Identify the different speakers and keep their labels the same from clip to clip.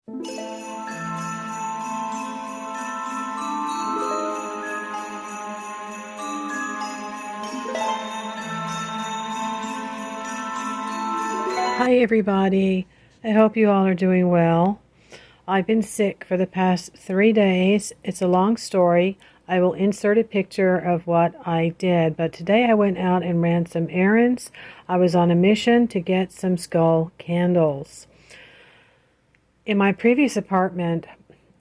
Speaker 1: Hi everybody, I hope you all are doing well. I've been sick for the past 3 days. It's a long story. I will insert a picture of what I did, but today I went out and ran some errands. I was on a mission to get some skull candles. In my previous apartment,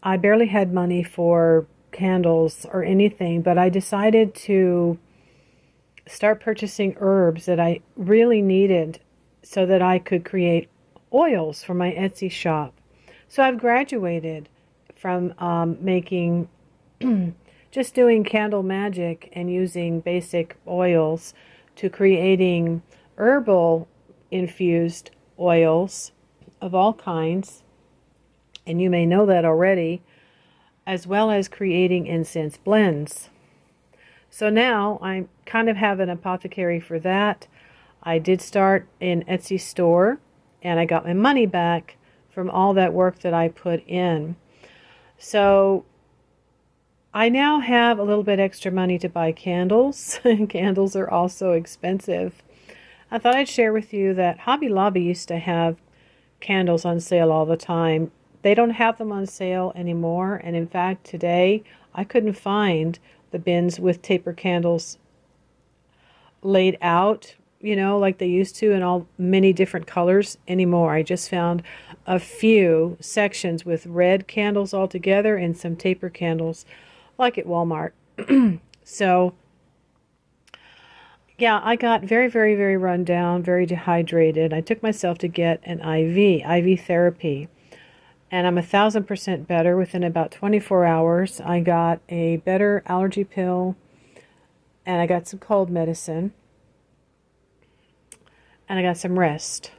Speaker 1: I barely had money for candles or anything, but I decided to start purchasing herbs that I really needed so that I could create oils for my Etsy shop. So I've graduated from making just doing candle magic and using basic oils to creating herbal infused oils of all kinds, and you may know that already, as well as creating incense blends. So now I kind of have an apothecary for that. I did start an Etsy store, and I got my money back from all that work that I put in. So I now have a little bit extra money to buy candles. Candles are also expensive. I thought I'd share with you that Hobby Lobby used to have candles on sale all the time. They don't have them on sale anymore, and in fact today I couldn't find the bins with taper candles laid out, like they used to in all many different colors anymore. I just found a few sections with red candles all together and some taper candles like at Walmart. So yeah, I got very, very, very run down, very dehydrated. I took myself to get an IV therapy, and I'm 1,000% better within about 24 hours. I got a better allergy pill, and I got some cold medicine, and I got some rest.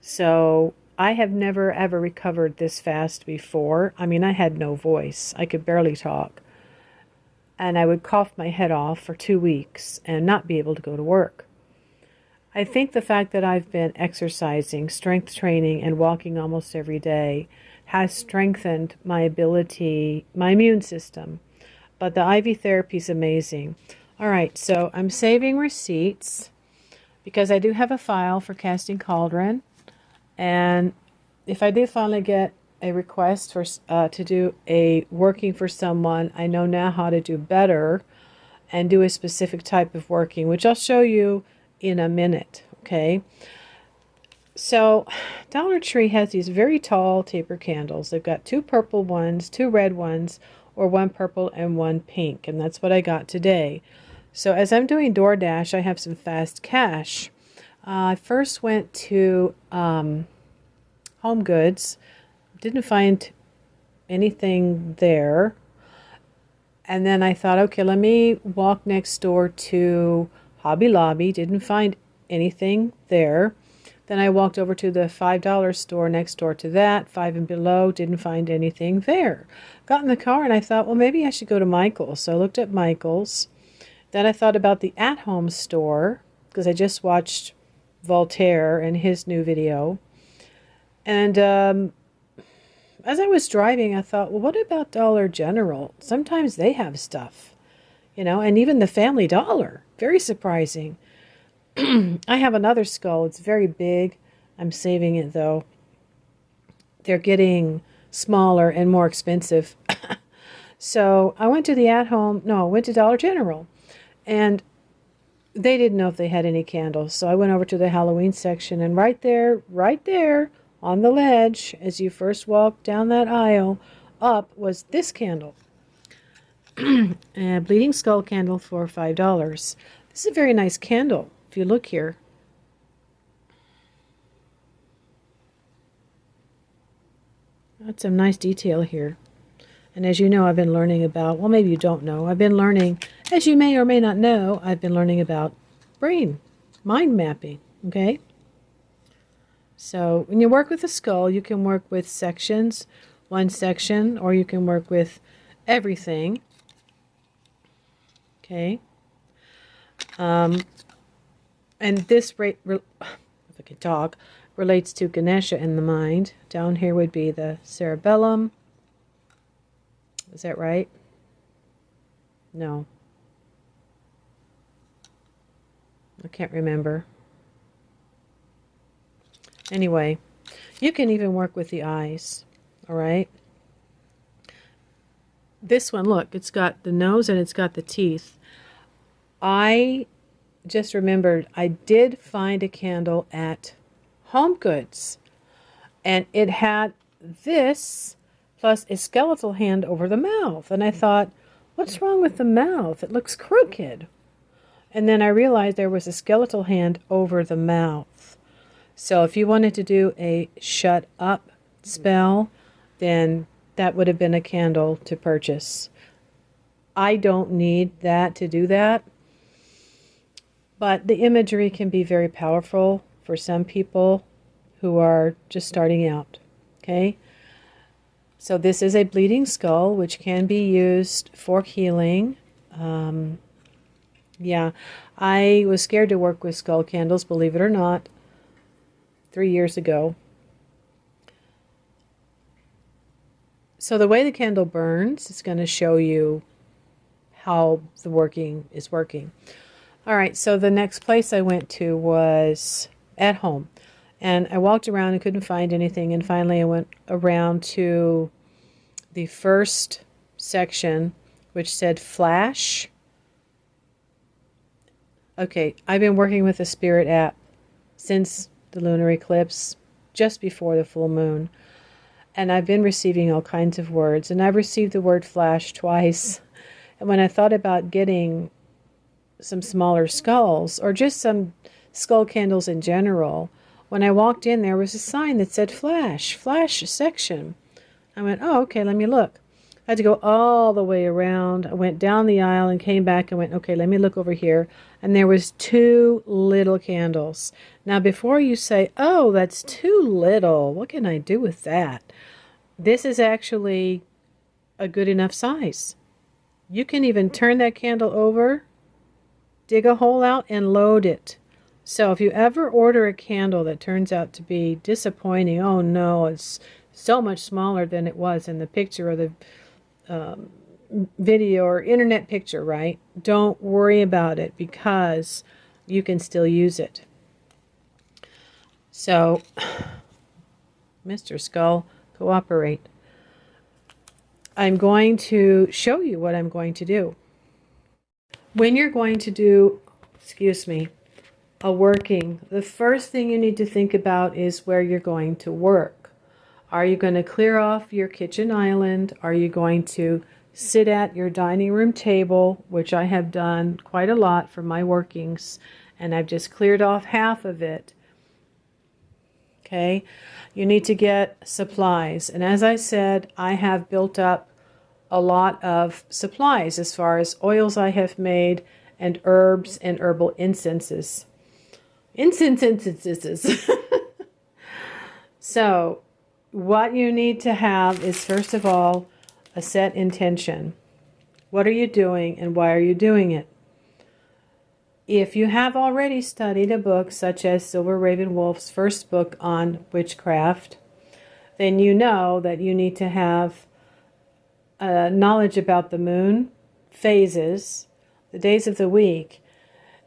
Speaker 1: So I have never ever recovered this fast before. I mean, I had no voice. I could barely talk. And I would cough my head off for 2 weeks and not be able to go to work. I think the fact that I've been exercising, strength training, and walking almost every day has strengthened my ability, my immune system. But the IV therapy is amazing. All right, so I'm saving receipts because I do have a file for Casting Cauldron. And if I do finally get a request for to do a working for someone, I know now how to do better and do a specific type of working, which I'll show you in a minute, okay? So Dollar Tree has these very tall taper candles. They've got 2 purple ones, 2 red ones, or 1 purple and 1 pink, and that's what I got today. So as I'm doing DoorDash, I have some fast cash. I first went to Home Goods, didn't find anything there. And then I thought, okay, let me walk next door to Hobby Lobby, didn't find anything there. Then I walked over to the $5 store next door to that, 5 and below, didn't find anything there. Got in the car and I thought, well, maybe I should go to Michael's. So I looked at Michael's. Then I thought about the at-home store, because I just watched Voltaire and his new video. And as I was driving, I thought, well, what about Dollar General? Sometimes they have stuff, and even the Family Dollar. Very surprising. I have another skull. It's very big. I'm saving it, though. They're getting smaller and more expensive. So I went to I went to Dollar General. And they didn't know if they had any candles. So I went over to the Halloween section, and right there on the ledge, as you first walk down that aisle up, was this candle. A Bleeding Skull candle for $5. This is a very nice candle, if you look here. Got some nice detail here. And as you know, I've been learning about, well, maybe you don't know, I've been learning, as you may or may not know, I've been learning about mind mapping, okay? So when you work with a skull, you can work with sections, one section, or you can work with everything, okay? And this rate, if I can talk, relates to Ganesha in the mind. Down here would be the cerebellum. Is that right? No. I can't remember. Anyway, you can even work with the eyes, all right? This one, look, it's got the nose and it's got the teeth. I just remembered I did find a candle at Home Goods, and it had this plus a skeletal hand over the mouth. And I thought, what's wrong with the mouth? It looks crooked. And then I realized there was a skeletal hand over the mouth. So if you wanted to do a shut up spell, then that would have been a candle to purchase. I don't need that to do that. But the imagery can be very powerful for some people who are just starting out. Okay? So this is a bleeding skull, which can be used for healing. Yeah, I was scared to work with skull candles, believe it or not, 3 years ago. So the way the candle burns is going to show you how the working is working. All right, so the next place I went to was at home. And I walked around and couldn't find anything. And finally I went around to the first section, which said flash. Okay, I've been working with the Spirit app since the lunar eclipse, just before the full moon. And I've been receiving all kinds of words. And I've received the word flash twice. And when I thought about getting some smaller skulls, or just some skull candles in general, when I walked in, there was a sign that said flash section. I went, oh, okay, let me look. I had to go all the way around. I went down the aisle and came back and went, okay, let me look over here. And there was 2 little candles. Now, before you say, oh, that's too little, what can I do with that? This is actually a good enough size. You can even turn that candle over, dig a hole out, and load it. So if you ever order a candle that turns out to be disappointing, oh no, it's so much smaller than it was in the picture or the video or internet picture, right? Don't worry about it, because you can still use it. So, Mr. Skull, cooperate. I'm going to show you what I'm going to do. When you're going to do, a working, the first thing you need to think about is where you're going to work. Are you going to clear off your kitchen island? Are you going to sit at your dining room table, which I have done quite a lot for my workings, and I've just cleared off half of it. Okay, you need to get supplies. And as I said, I have built up a lot of supplies as far as oils I have made and herbs and herbal incenses. Incenses. So what you need to have is, first of all, a set intention. What are you doing and why are you doing it? If you have already studied a book such as Silver Raven Wolf's first book on witchcraft, then you know that you need to have knowledge about the moon, phases, the days of the week,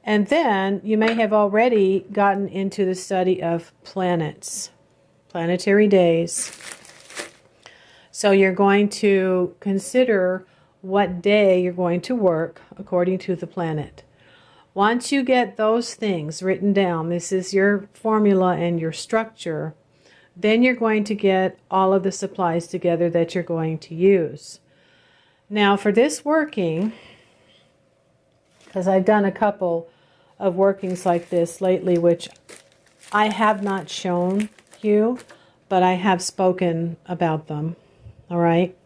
Speaker 1: and then you may have already gotten into the study of planets, planetary days. So you're going to consider what day you're going to work according to the planet. Once you get those things written down, this is your formula and your structure, then you're going to get all of the supplies together that you're going to use. Now for this working, because I've done a couple of workings like this lately, which I have not shown you, but I have spoken about them. All right.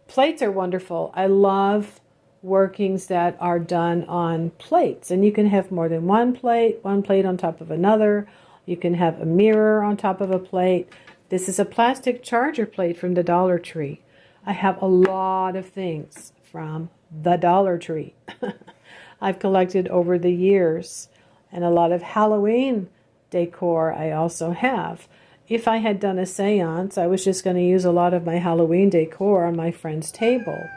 Speaker 1: Plates are wonderful. I love workings that are done on plates, and you can have more than one plate on top of another. You can have a mirror on top of a plate. This is a plastic charger plate from the Dollar Tree. I have a lot of things from the Dollar Tree. I've collected over the years, And a lot of Halloween decor I also have. If I had done a seance, I was just going to use a lot of my Halloween decor on my friend's table.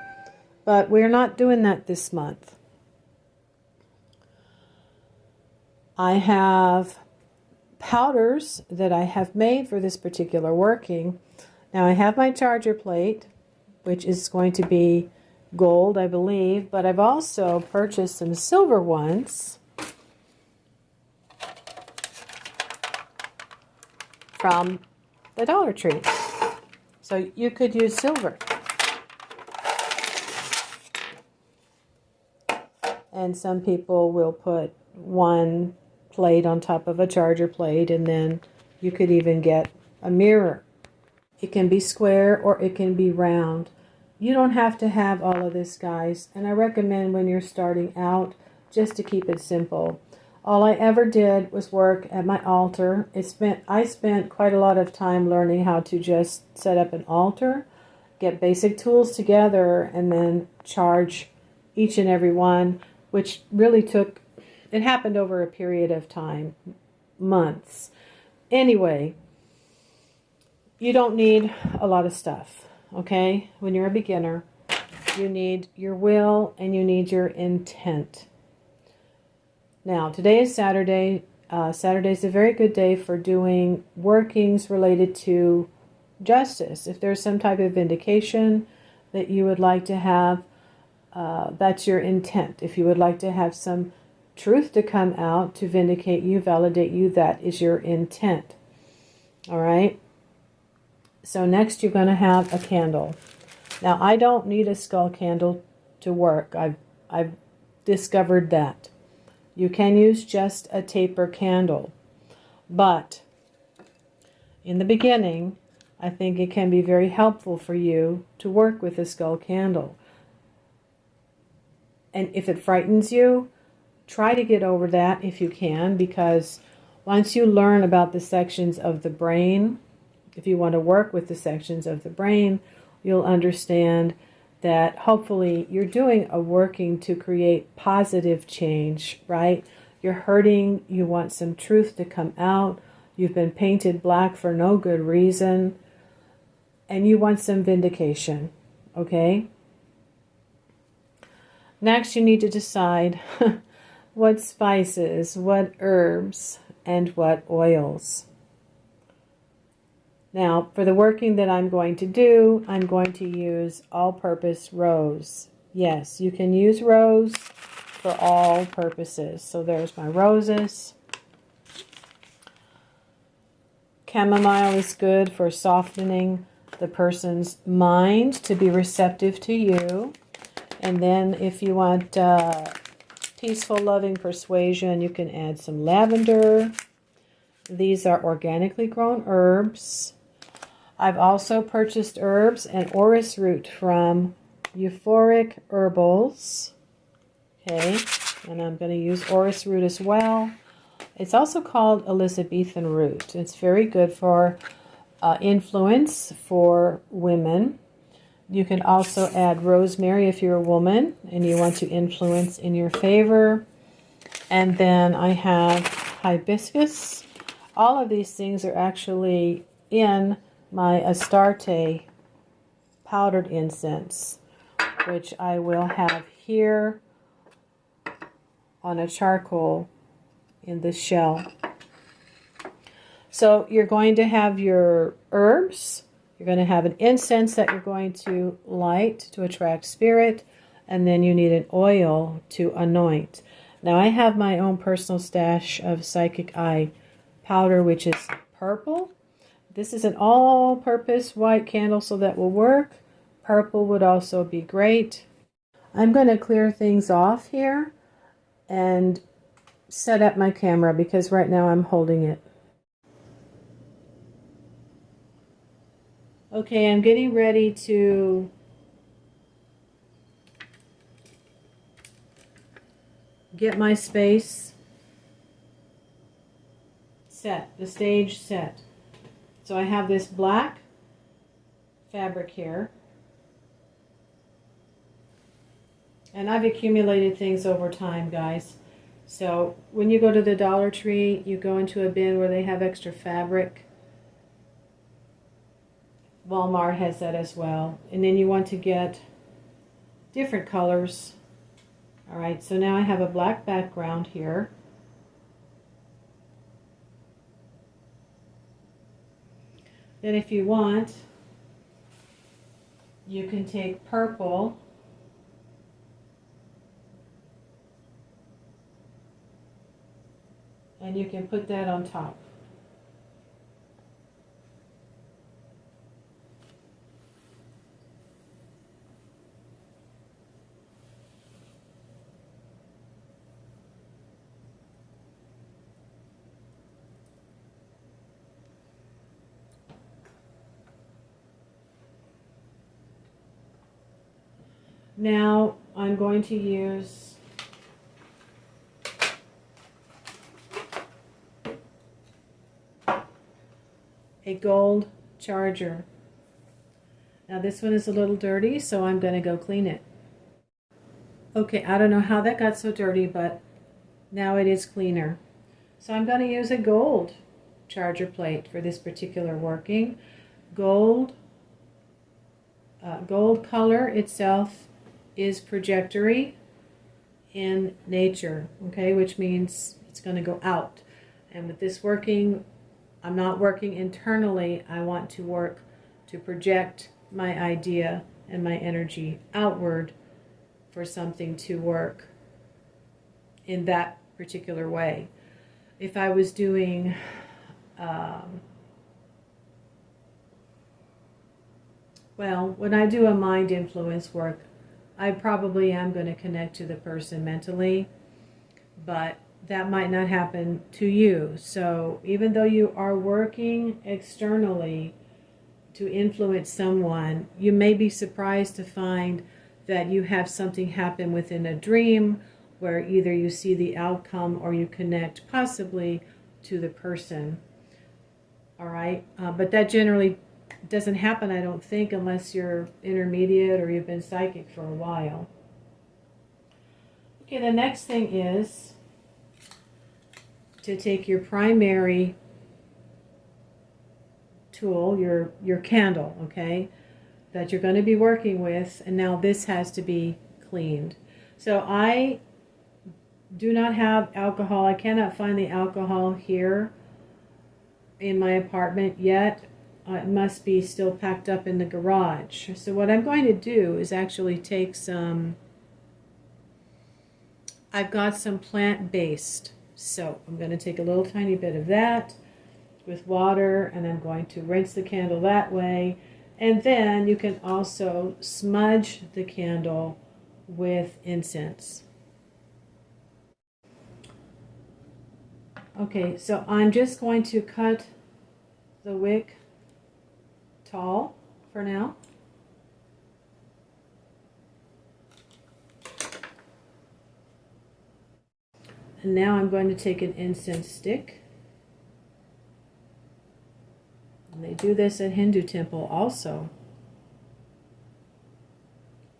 Speaker 1: But we're not doing that this month. I have powders that I have made for this particular working. Now I have my charger plate, which is going to be gold, I believe, but I've also purchased some silver ones from the Dollar Tree. So you could use silver. And some people will put one plate on top of a charger plate, and then you could even get a mirror. It can be square or it can be round. You don't have to have all of this, guys, and I recommend when you're starting out just to keep it simple. All I ever did was work at my altar. I spent quite a lot of time learning how to just set up an altar, get basic tools together, and then charge each and every one, which really it happened over a period of time, months. Anyway, you don't need a lot of stuff, okay? When you're a beginner, you need your will and you need your intent. Now, today is Saturday. Saturday is a very good day for doing workings related to justice. If there's some type of vindication that you would like to have, that's your intent. If you would like to have some truth to come out to vindicate you, validate you, that is your intent. All right? So next you're going to have a candle. Now, I don't need a skull candle to work. I've discovered that. You can use just a taper candle. But in the beginning, I think it can be very helpful for you to work with a skull candle. And if it frightens you, try to get over that if you can, because once you learn about the sections of the brain, if you want to work with the sections of the brain, you'll understand that hopefully you're doing a working to create positive change, right? You're hurting, you want some truth to come out, you've been painted black for no good reason, and you want some vindication, okay? Next, you need to decide what spices, what herbs, and what oils. Now, for the working that I'm going to do, I'm going to use all-purpose rose. Yes, you can use rose for all purposes. So there's my roses. Chamomile is good for softening the person's mind to be receptive to you. And then if you want peaceful, loving persuasion, you can add some lavender. These are organically grown herbs. I've also purchased herbs and orris root from Euphoric Herbals. Okay, and I'm going to use orris root as well. It's also called Elizabethan root. It's very good for influence for women. You can also add rosemary if you're a woman and you want to influence in your favor. And then I have hibiscus. All of these things are actually in my Astarte powdered incense, which I will have here on a charcoal in this shell. So you're going to have your herbs. You're going to have an incense that you're going to light to attract spirit, and then you need an oil to anoint. Now I have my own personal stash of Psychic Eye powder, which is purple. This is an all-purpose white candle, so that will work. Purple would also be great. I'm going to clear things off here and set up my camera because right now I'm holding it. Okay, I'm getting ready to get my space set, the stage set. So I have this black fabric here, and I've accumulated things over time, guys. So when you go to the Dollar Tree, you go into a bin where they have extra fabric. Walmart has that as well. And then you want to get different colors. All right, so now I have a black background here. Then if you want, you can take purple and you can put that on top. Now I'm going to use a gold charger. Now this one is a little dirty, so I'm going to go clean it. Okay, I don't know how that got so dirty, but now it is cleaner. So I'm going to use a gold charger plate for this particular working. Gold color itself is projectory in nature, okay, which means it's going to go out. And with this working, I'm not working internally. I want to work to project my idea and my energy outward for something to work in that particular way. If I was doing well, when I do a mind influence work, I probably am going to connect to the person mentally, but that might not happen to you. So even though you are working externally to influence someone, you may be surprised to find that you have something happen within a dream where either you see the outcome or you connect possibly to the person. All right, but that generally doesn't happen, I don't think, unless you're intermediate or you've been psychic for a while. Okay, the next thing is to take your primary tool, your candle, okay, that you're going to be working with, and now this has to be cleaned. So I do not have alcohol. I cannot find the alcohol here in my apartment yet. It must be still packed up in the garage. So what I'm going to do is actually take some, I've got some plant-based soap. I'm going to take a little tiny bit of that with water, and I'm going to rinse the candle that way. And then you can also smudge the candle with incense. Okay, so I'm just going to cut the wick tall for now. And now I'm going to take an incense stick. And they do this at Hindu temple also.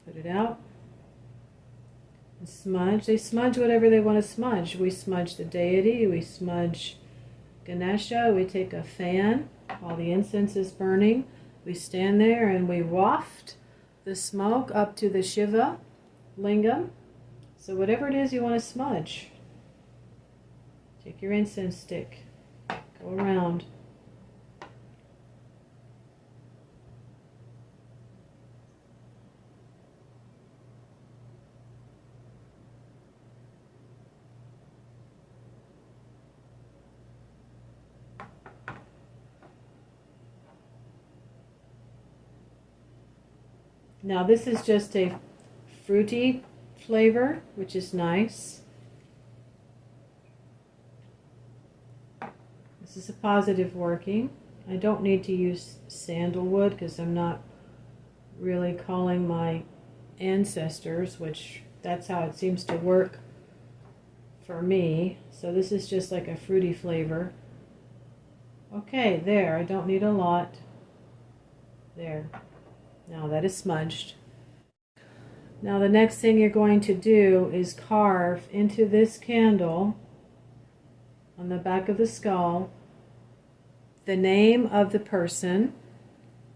Speaker 1: Put it out. And smudge. They smudge whatever they want to smudge. We smudge the deity. We smudge Ganesha. We take a fan while the incense is burning. We stand there and we waft the smoke up to the Shiva lingam. So whatever it is you want to smudge, take your incense stick, go around. Now this is just a fruity flavor, which is nice. This is a positive working. I don't need to use sandalwood because I'm not really calling my ancestors, which that's how it seems to work for me. So this is just like a fruity flavor. Okay, there, I don't need a lot. There. Now that is smudged. Now the next thing you're going to do is carve into this candle on the back of the skull the name of the person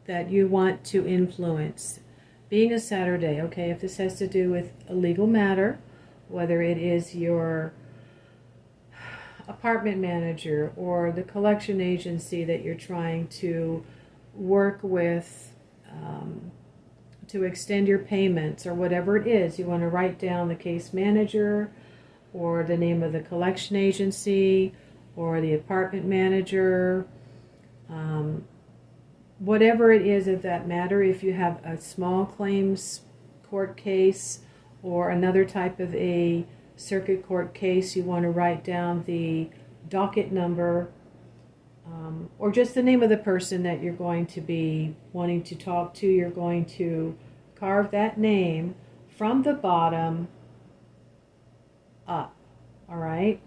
Speaker 1: that you want to influence. Being a Saturday, okay, if this has to do with a legal matter, whether it is your apartment manager or the collection agency that you're trying to work with to extend your payments or whatever it is, you want to write down the case manager or the name of the collection agency or the apartment manager, whatever it is of that matter. If you have a small claims court case or another type of a circuit court case, you want to write down the docket number or just the name of the person that you're going to be wanting to talk to. You're going to carve that name from the bottom up. All right,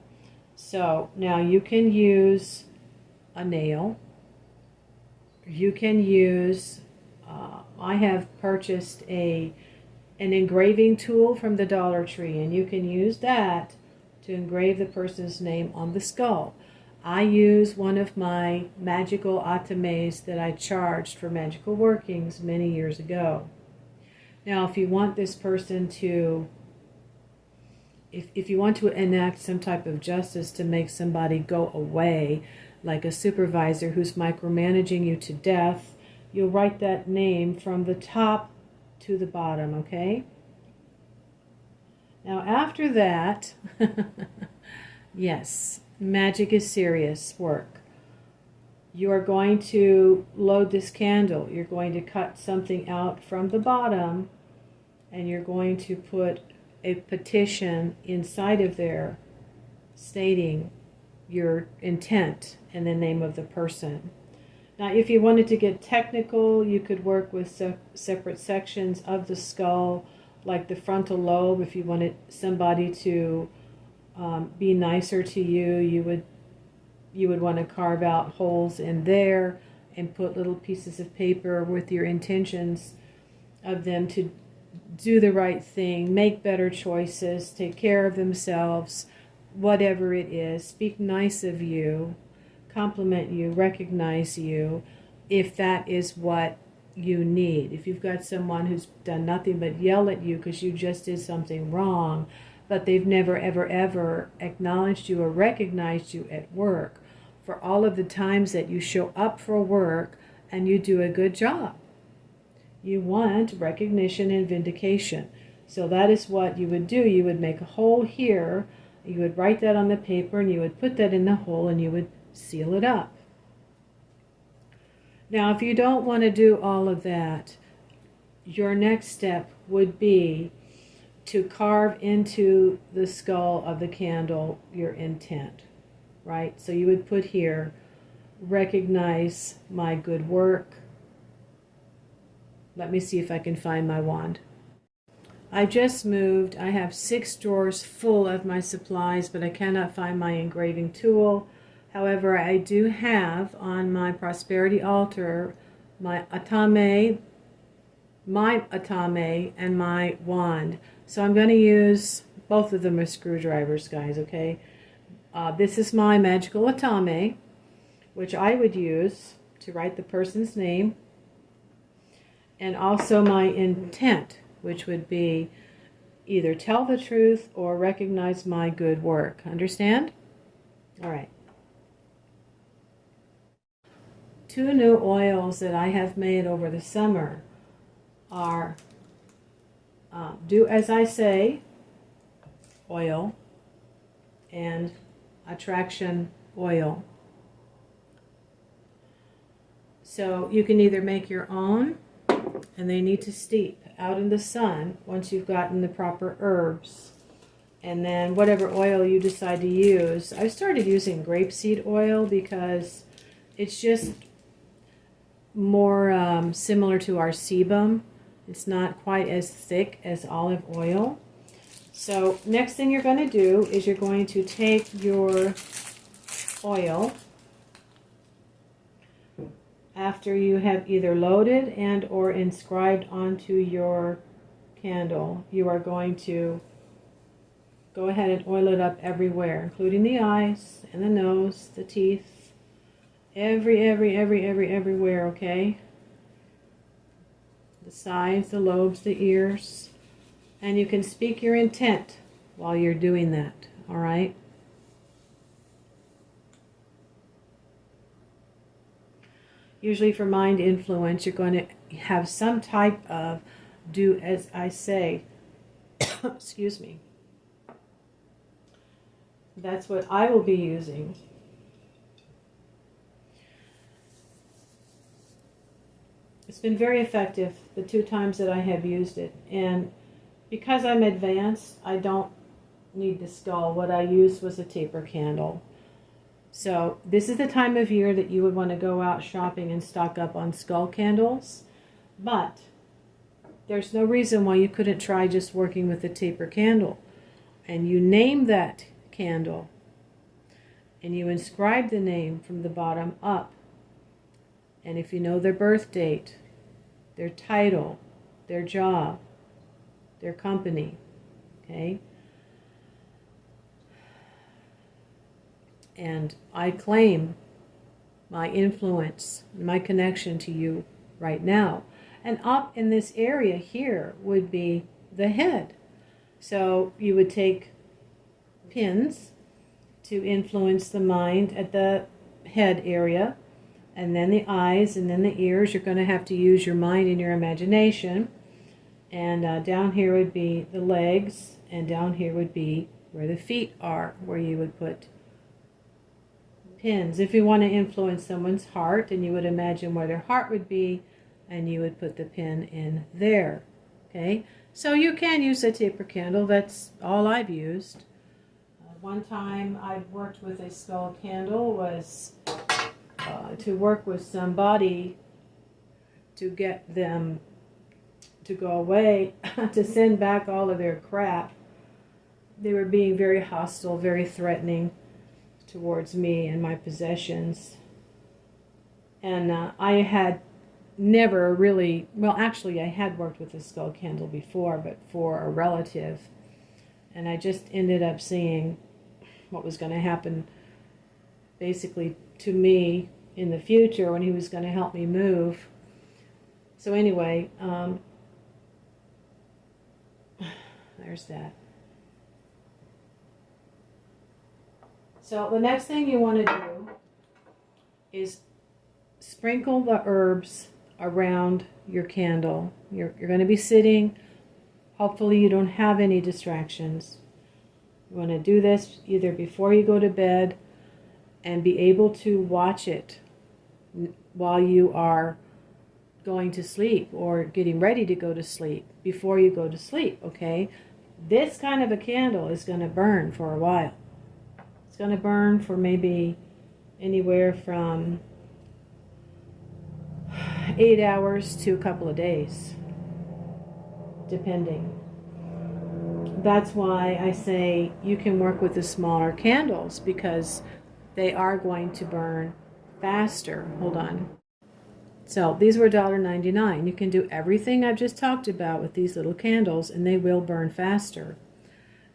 Speaker 1: so now you can use a nail. You can use I have purchased an engraving tool from the Dollar Tree, and you can use that to engrave the person's name on the skull. I use one of my magical atames that I charged for Magical Workings many years ago. Now, if you want this person to, if you want to enact some type of justice to make somebody go away, like a supervisor who's micromanaging you to death, you'll write that name from the top to the bottom, okay? Now, after that, yes, magic is serious work. You are going to load this candle. You're going to cut something out from the bottom, and you're going to put a petition inside of there stating your intent and the name of the person. Now, if you wanted to get technical, you could work with separate sections of the skull, like the frontal lobe. If you wanted somebody to be nicer to you, you would want to carve out holes in there and put little pieces of paper with your intentions of them to do the right thing, make better choices, take care of themselves, whatever it is, speak nice of you, compliment you, recognize you, if that is what you need. If you've got someone who's done nothing but yell at you because you just did something wrong, but they've never, ever, ever acknowledged you or recognized you at work for all of the times that you show up for work and you do a good job. You want recognition and vindication. So that is what you would do. You would make a hole here, you would write that on the paper, and you would put that in the hole, and you would seal it up. Now, if you don't want to do all of that, your next step would be to carve into the skull of the candle your intent, right? So you would put here, recognize my good work. Let me see if I can find my wand. I just moved. I have 6 drawers full of my supplies, but I cannot find my engraving tool. However, I do have on my prosperity altar my atame, and my wand. So I'm going to use both of them as screwdrivers, guys, okay? This is my magical atame, which I would use to write the person's name, and also my intent, which would be either tell the truth or recognize my good work. Understand? All right. 2 new oils that I have made over the summer are Do As I Say oil and Attraction oil. So you can either make your own, and they need to steep out in the sun once you've gotten the proper herbs. And then whatever oil you decide to use. I've started using grapeseed oil because it's just more similar to our sebum. It's not quite as thick as olive oil. So next thing you're going to do is you're going to take your oil after you have either loaded and or inscribed onto your candle, you are going to go ahead and oil it up everywhere, including the eyes and the nose, the teeth, everywhere, okay? The sides, the lobes, the ears. And you can speak your intent while you're doing that, all right? Usually for mind influence, you're going to have some type of do as I say. Excuse me. That's what I will be using. It's been very effective the 2 times that I have used it. And because I'm advanced, I don't need the skull. What I used was a taper candle. So this is the time of year that you would want to go out shopping and stock up on skull candles. But there's no reason why you couldn't try just working with a taper candle. And you name that candle. And you inscribe the name from the bottom up. And if you know their birth date, their title, their job, their company, okay? And I claim my influence, my connection to you right now. And up in this area here would be the head. So you would take pins to influence the mind at the head area, and then the eyes, and then the ears. You're going to have to use your mind and your imagination. And down here would be the legs, and down here would be where the feet are, where you would put pins. If you want to influence someone's heart, and you would imagine where their heart would be, and you would put the pin in there. Okay, so you can use a taper candle. That's all I've used. One time I worked with a skull candle was to work with somebody to get them to go away, to send back all of their crap. They were being very hostile, very threatening towards me and my possessions. And I had never really, well, actually I had worked with a skull candle before, but for a relative. And I just ended up seeing what was going to happen basically to me in the future when he was going to help me move. So anyway, there's that. So the next thing you want to do is sprinkle the herbs around your candle. You're going to be sitting. Hopefully you don't have any distractions. You want to do this either before you go to bed and be able to watch it while you are going to sleep or getting ready to go to sleep before you go to sleep, okay? This kind of a candle is going to burn for a while. It's going to burn for maybe anywhere from 8 hours to a couple of days, depending. That's why I say you can work with the smaller candles, because they are going to burn faster. Hold on. So these were $1.99. You can do everything I've just talked about with these little candles, and they will burn faster.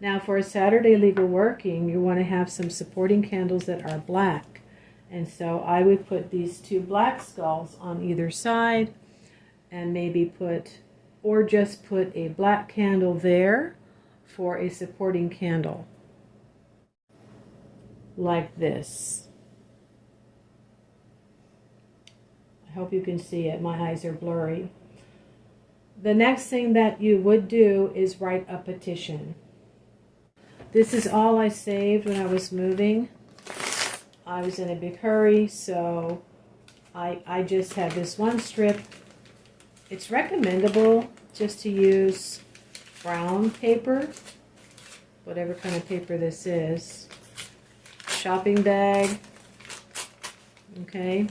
Speaker 1: Now for a Saturday legal working, you want to have some supporting candles that are black. And so I would put these 2 black skulls on either side, and maybe put, or just put a black candle there for a supporting candle. Like this. I hope you can see it. My eyes are blurry. The next thing that you would do is write a petition. This is all I saved when I was moving. I was in a big hurry, so I just had this one strip. It's recommendable just to use brown paper, whatever kind of paper this is. Shopping bag, okay?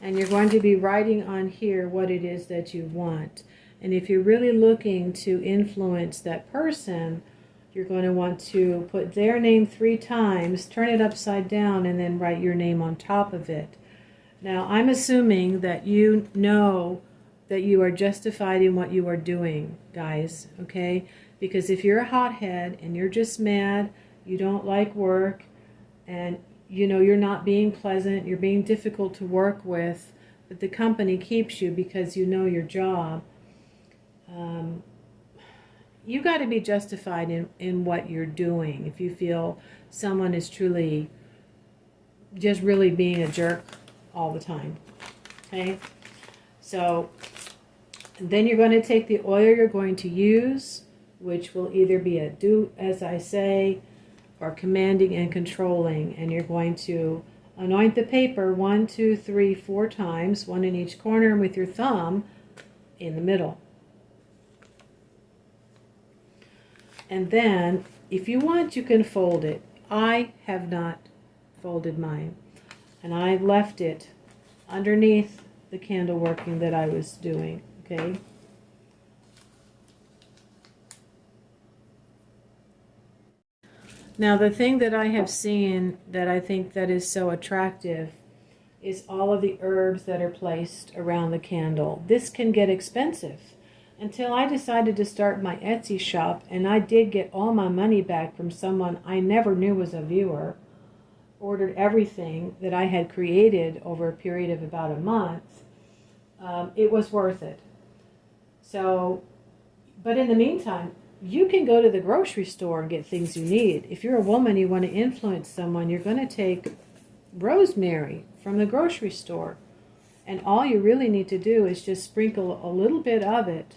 Speaker 1: And you're going to be writing on here what it is that you want. And if you're really looking to influence that person, you're going to want to put their name 3 times, turn it upside down, and then write your name on top of it. Now, I'm assuming that you know that you are justified in what you are doing, guys, okay? Because if you're a hothead and you're just mad, you don't like work, and you know you're not being pleasant, you're being difficult to work with, but the company keeps you because you know your job, you got to be justified in what you're doing. If you feel someone is truly just really being a jerk all the time, okay? So then you're going to take the oil you're going to use, which will either be a do as I say or commanding and controlling, and you're going to anoint the paper 1, 2, 3, 4 times, one in each corner, and with your thumb in the middle. And then, if you want, you can fold it. I have not folded mine, and I left it underneath the candle working that I was doing, okay? Now, the thing that I have seen that I think that is so attractive is all of the herbs that are placed around the candle. This can get expensive. Until I decided to start my Etsy shop, and I did get all my money back from someone I never knew was a viewer, ordered everything that I had created over a period of about a month, it was worth it. So, but in the meantime, you can go to the grocery store and get things you need. If you're a woman, you want to influence someone, you're going to take rosemary from the grocery store. And all you really need to do is just sprinkle a little bit of it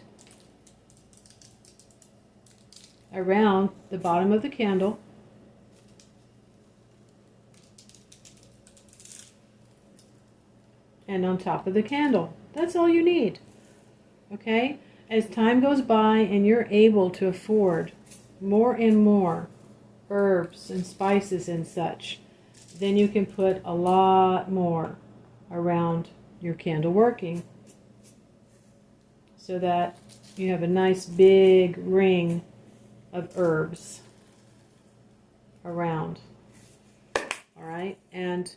Speaker 1: around the bottom of the candle. And on top of the candle. That's all you need. Okay? As time goes by and you're able to afford more and more herbs and spices and such, then you can put a lot more around your candle working so that you have a nice big ring of herbs around. All right? And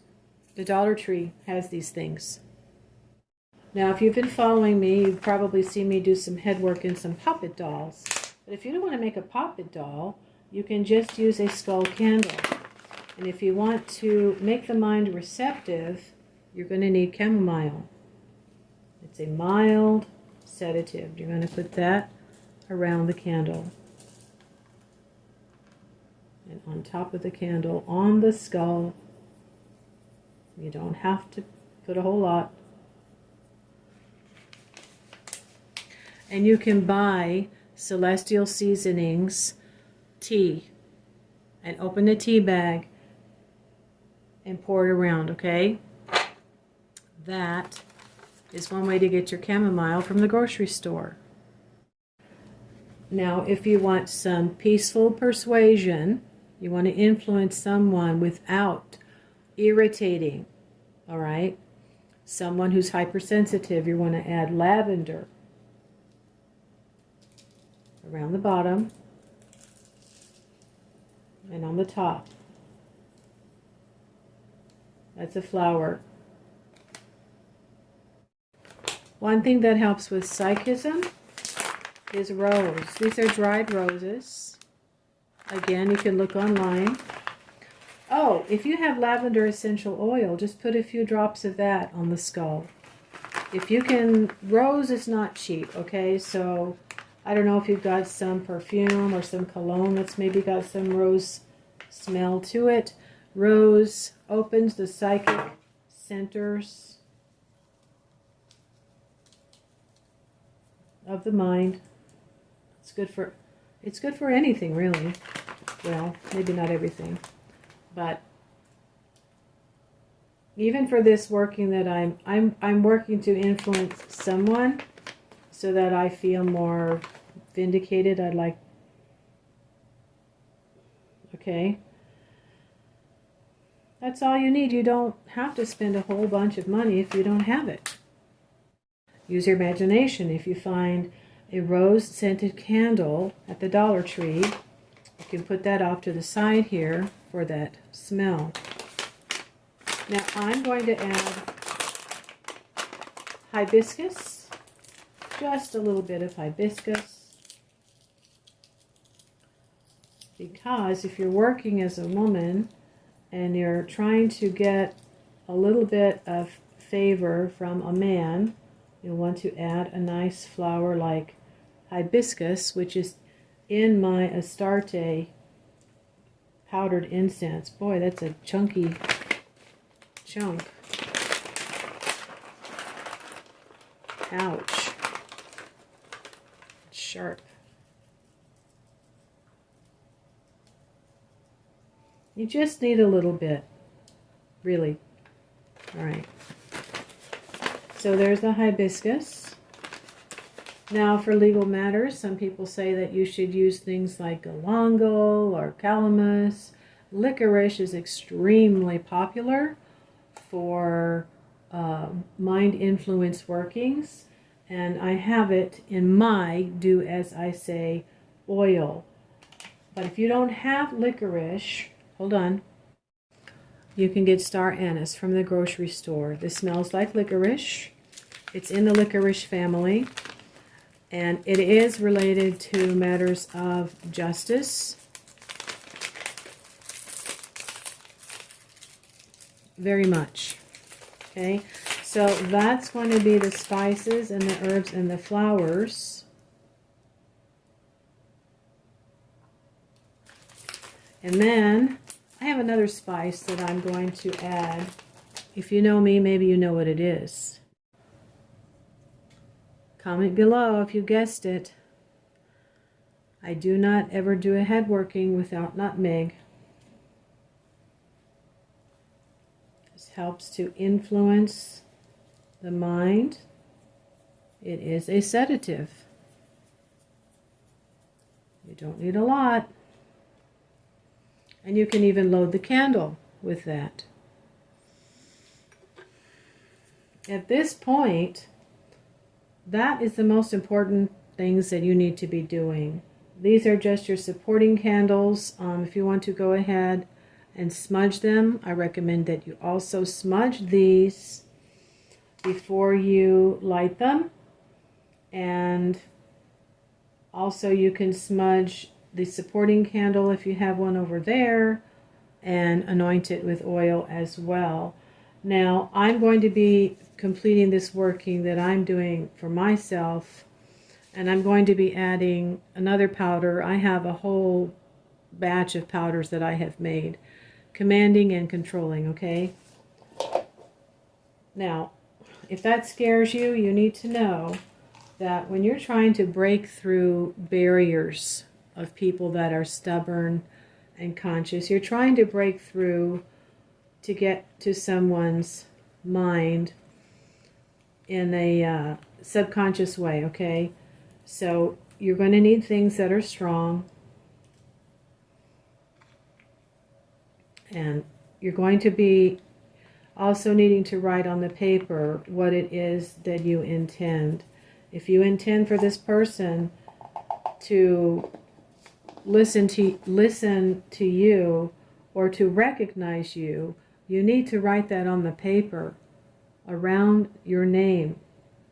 Speaker 1: the Dollar Tree has these things. Now, if you've been following me, you've probably seen me do some head work and some puppet dolls. But if you don't want to make a puppet doll, you can just use a skull candle. And if you want to make the mind receptive, you're going to need chamomile. It's a mild sedative. You're going to put that around the candle. And on top of the candle, on the skull. You don't have to put a whole lot. And you can buy Celestial Seasonings tea and open the tea bag and pour it around, okay? That is one way to get your chamomile from the grocery store. Now, if you want some peaceful persuasion, you want to influence someone without irritating, all right? Someone who's hypersensitive, you want to add lavender around the bottom and on the top. That's a flower. One thing that helps with psychism is rose. These are dried roses. Again, you can look online. Oh, if you have lavender essential oil, just put a few drops of that on the skull. If you can, rose is not cheap, okay? So I don't know if you've got some perfume or some cologne that's maybe got some rose smell to it. Rose opens the psychic centers of the mind. It's good for anything, really. Well, maybe not everything, but even for this working that I'm working to influence someone so that I feel more vindicated. Okay. That's all you need. You don't have to spend a whole bunch of money if you don't have it. Use your imagination. If you find a rose-scented candle at the Dollar Tree, you can put that off to the side here for that smell. Now I'm going to add hibiscus just a little bit of hibiscus. Because if you're working as a woman and you're trying to get a little bit of favor from a man, you'll want to add a nice flower like hibiscus, which is in my Astarte powdered incense. Boy, that's a chunky chunk. Ouch. It's sharp. You just need a little bit, really. All right. So there's the hibiscus. Now for legal matters, some people say that you should use things like galangal or calamus. Licorice is extremely popular for mind influence workings, and I have it in my do as I say oil. But if you don't have licorice, hold on, you can get star anise from the grocery store. This smells like licorice. It's in the licorice family, and it is related to matters of justice. Very much. Okay, so that's going to be the spices and the herbs and the flowers. And then I have another spice that I'm going to add. If you know me, maybe you know what it is. Comment below if you guessed it. I do not ever do a head working without nutmeg. This helps to influence the mind. It is a sedative. You don't need a lot. And you can even load the candle with that. At this point, that is the most important things that you need to be doing. These are just your supporting candles. If you want to go ahead and smudge them, I recommend that you also smudge these before you light them. And also you can smudge the supporting candle if you have one over there and anoint it with oil as well. Now I'm going to be completing this working that I'm doing for myself, and I'm going to be adding another powder. I have a whole batch of powders that I have made, commanding and controlling, okay? Now, if that scares you, you need to know that when you're trying to break through barriers of people that are stubborn and conscious, you're trying to break through to get to someone's mind in a subconscious way, okay? So you're going to need things that are strong, and you're going to be also needing to write on the paper what it is that you intend. If you intend for this person to listen to you or to recognize you, you need to write that on the paper around your name.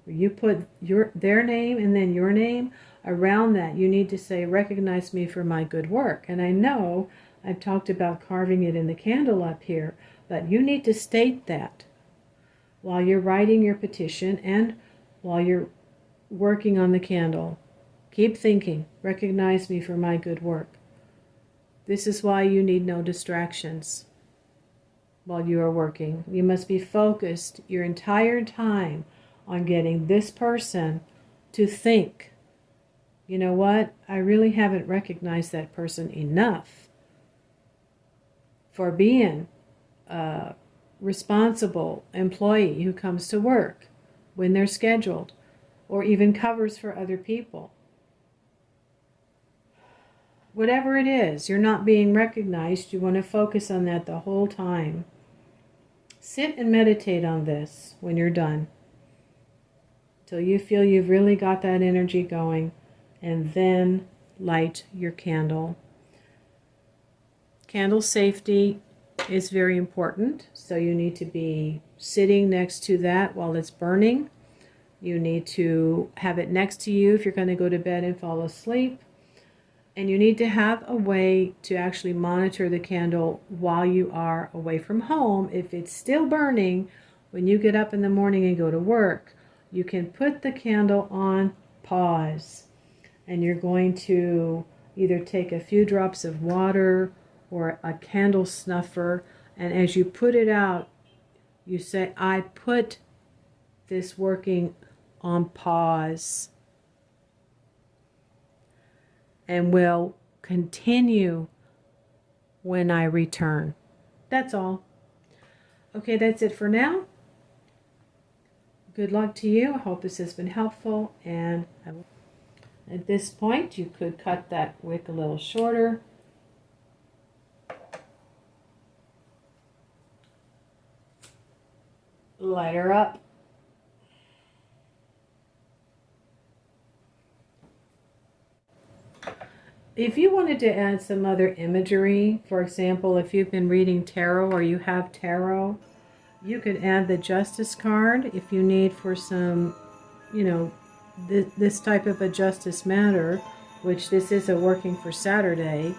Speaker 1: You put their name and then your name around that. You need to say, recognize me for my good work. And I know I've talked about carving it in the candle up here, but you need to state that while you're writing your petition and while you're working on the candle. Keep thinking, recognize me for my good work. This is why you need no distractions while you are working. You must be focused your entire time on getting this person to think, you know what, I really haven't recognized that person enough for being a responsible employee who comes to work when they're scheduled or even covers for other people. Whatever it is, you're not being recognized. You want to focus on that the whole time. Sit and meditate on this when you're done, till you feel you've really got that energy going, and then light your candle. Candle safety is very important, so you need to be sitting next to that while it's burning. You need to have it next to you if you're going to go to bed and fall asleep. And you need to have a way to actually monitor the candle while you are away from home. If it's still burning when you get up in the morning and go to work, you can put the candle on pause. And you're going to either take a few drops of water or a candle snuffer. And as you put it out, you say, I put this working on pause. And will continue when I return. That's all. Okay, that's it for now. Good luck to you. I hope this has been helpful. And at this point, you could cut that wick a little shorter. Light her up. If you wanted to add some other imagery, for example, if you've been reading tarot or you have tarot, you could add the Justice card if you need for some, this type of a justice matter, which this is a working for Saturday,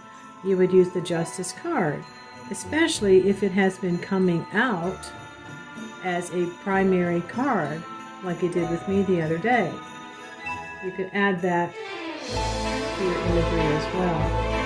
Speaker 1: you would use the Justice card, especially if it has been coming out as a primary card, like it did with me the other day. You could add that to your imagery as well.